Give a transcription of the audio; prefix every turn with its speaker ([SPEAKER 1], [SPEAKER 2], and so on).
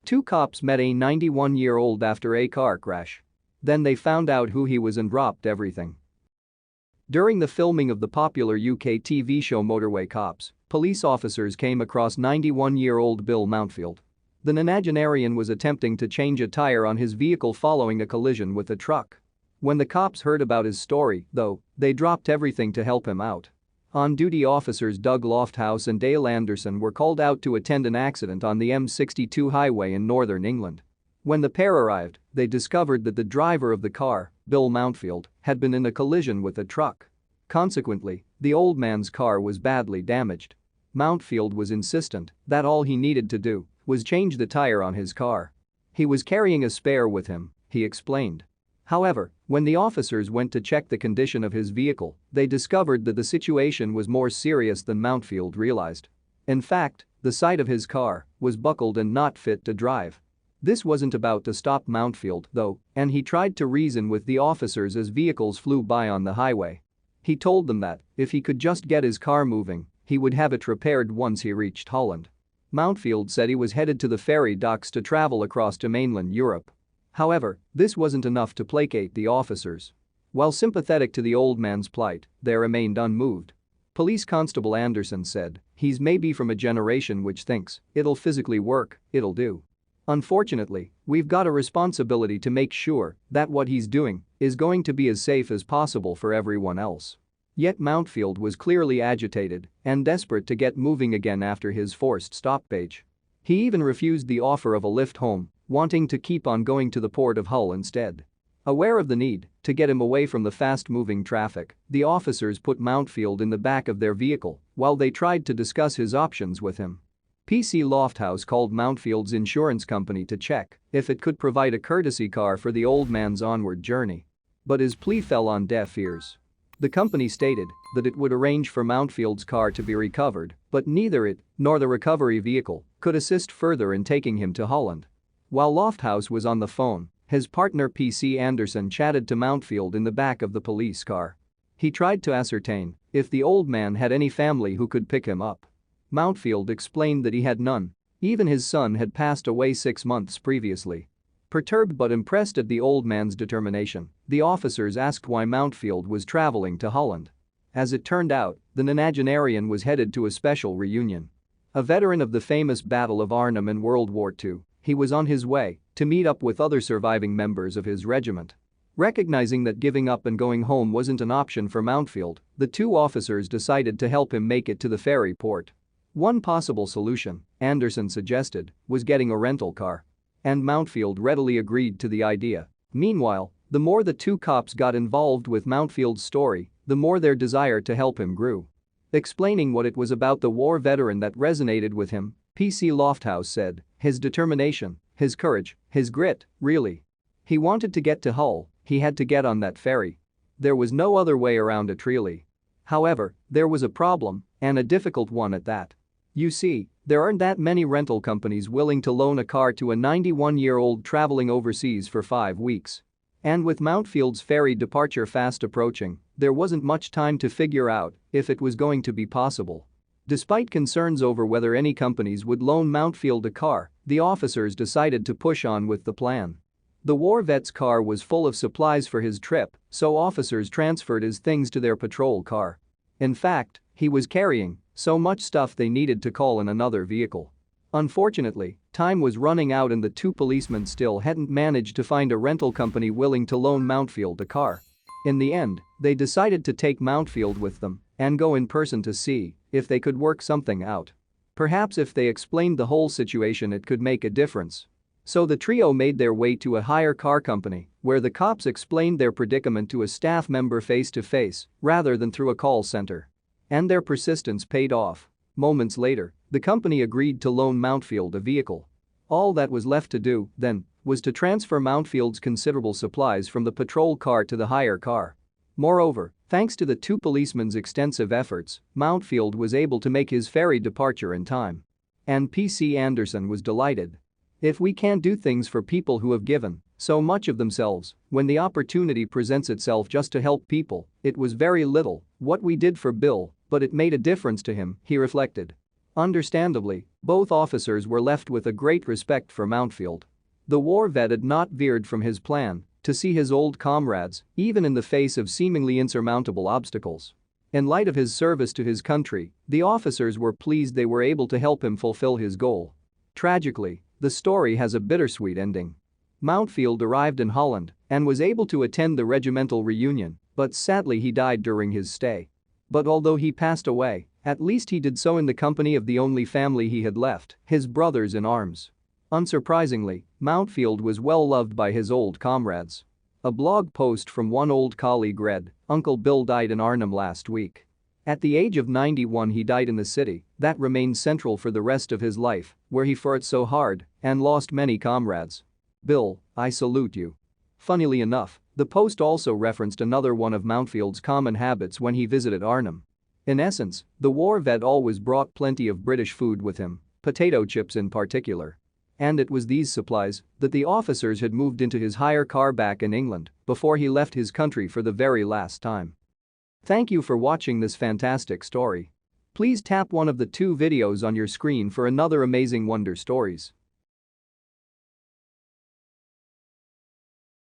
[SPEAKER 1] Two cops met a 91-year-old after a car crash. Then they found out who he was and dropped everything. During the filming of the popular UK TV show Motorway Cops, police officers came across 91-year-old Bill Mountfield. The nonagenarian was attempting to change a tire on his vehicle following a collision with a truck. When the cops heard about his story, though, they dropped everything to help him out. On-duty officers Doug Lofthouse and Dale Anderson were called out to attend an accident on the M62 highway in northern England. When the pair arrived, they discovered that the driver of the car, Bill Mountfield, had been in a collision with a truck. Consequently, the old man's car was badly damaged. Mountfield was insistent that all he needed to do was change the tire on his car. He was carrying a spare with him, he explained. However, when the officers went to check the condition of his vehicle, they discovered that the situation was more serious than Mountfield realized. In fact, the side of his car was buckled and not fit to drive. This wasn't about to stop Mountfield, though, and he tried to reason with the officers as vehicles flew by on the highway. He told them that, if he could just get his car moving, he would have it repaired once he reached Holland. Mountfield said he was headed to the ferry docks to travel across to mainland Europe. However, this wasn't enough to placate the officers. While sympathetic to the old man's plight, they remained unmoved. Police Constable Anderson said, "He's maybe from a generation which thinks, it'll physically work, it'll do. Unfortunately, we've got a responsibility to make sure that what he's doing is going to be as safe as possible for everyone else." Yet Mountfield was clearly agitated and desperate to get moving again after his forced stoppage. He even refused the offer of a lift home, wanting to keep on going to the port of Hull instead. Aware of the need to get him away from the fast-moving traffic, the officers put Mountfield in the back of their vehicle while they tried to discuss his options with him. PC Lofthouse called Mountfield's insurance company to check if it could provide a courtesy car for the old man's onward journey. But his plea fell on deaf ears. The company stated that it would arrange for Mountfield's car to be recovered, but neither it nor the recovery vehicle could assist further in taking him to Holland. While Lofthouse was on the phone, his partner PC Anderson chatted to Mountfield in the back of the police car. He tried to ascertain if the old man had any family who could pick him up. Mountfield explained that he had none. Even his son had passed away 6 months previously. Perturbed but impressed at the old man's determination, the officers asked why Mountfield was traveling to Holland. As it turned out, the nonagenarian was headed to a special reunion. A veteran of the famous Battle of Arnhem in World War II, he was on his way to meet up with other surviving members of his regiment. Recognizing that giving up and going home wasn't an option for Mountfield, the two officers decided to help him make it to the ferry port. One possible solution, Anderson suggested, was getting a rental car. And Mountfield readily agreed to the idea. Meanwhile, the more the two cops got involved with Mountfield's story, the more their desire to help him grew. Explaining what it was about the war veteran that resonated with him, PC Lofthouse said, "His determination, his courage, his grit, really. He wanted to get to Hull, he had to get on that ferry. There was no other way around it really. However, there was a problem, and a difficult one at that. You see, there aren't that many rental companies willing to loan a car to a 91-year-old traveling overseas for 5 weeks. And with Mountfield's ferry departure fast approaching, there wasn't much time to figure out if it was going to be possible." Despite concerns over whether any companies would loan Mountfield a car, the officers decided to push on with the plan. The war vet's car was full of supplies for his trip, so officers transferred his things to their patrol car. In fact, he was carrying so much stuff they needed to call in another vehicle. Unfortunately, time was running out and the two policemen still hadn't managed to find a rental company willing to loan Mountfield a car. In the end, they decided to take Mountfield with them and go in person to see if they could work something out. Perhaps if they explained the whole situation it could make a difference. So the trio made their way to a hire car company where the cops explained their predicament to a staff member face to face rather than through a call center. And their persistence paid off. Moments later, the company agreed to loan Mountfield a vehicle. All that was left to do, then, was to transfer Mountfield's considerable supplies from the patrol car to the hire car. Moreover, thanks to the two policemen's extensive efforts, Mountfield was able to make his ferry departure in time. And PC Anderson was delighted. If we can't do things for people who have given so much of themselves, when the opportunity presents itself just to help people, it was very little what we did for Bill, but it made a difference to him, he reflected. Understandably, both officers were left with a great respect for Mountfield. The war vet had not veered from his plan to see his old comrades, even in the face of seemingly insurmountable obstacles. In light of his service to his country, the officers were pleased they were able to help him fulfill his goal. Tragically, the story has a bittersweet ending. Mountfield arrived in Holland and was able to attend the regimental reunion, but sadly he died during his stay. But although he passed away, at least he did so in the company of the only family he had left, his brothers in arms. Unsurprisingly, Mountfield was well loved by his old comrades. A blog post from one old colleague read, "Uncle Bill died in Arnhem last week." At the age of 91 he died in the city that remained central for the rest of his life, where he fought so hard and lost many comrades. Bill, I salute you. Funnily enough, the post also referenced another one of Mountfield's common habits when he visited Arnhem. In essence, the war vet always brought plenty of British food with him, potato chips in particular. And it was these supplies that the officers had moved into his hire car back in England before he left his country for the very last time. Thank you for watching this fantastic story. Please tap one of the 2 videos on your screen for another amazing Wonder Stories.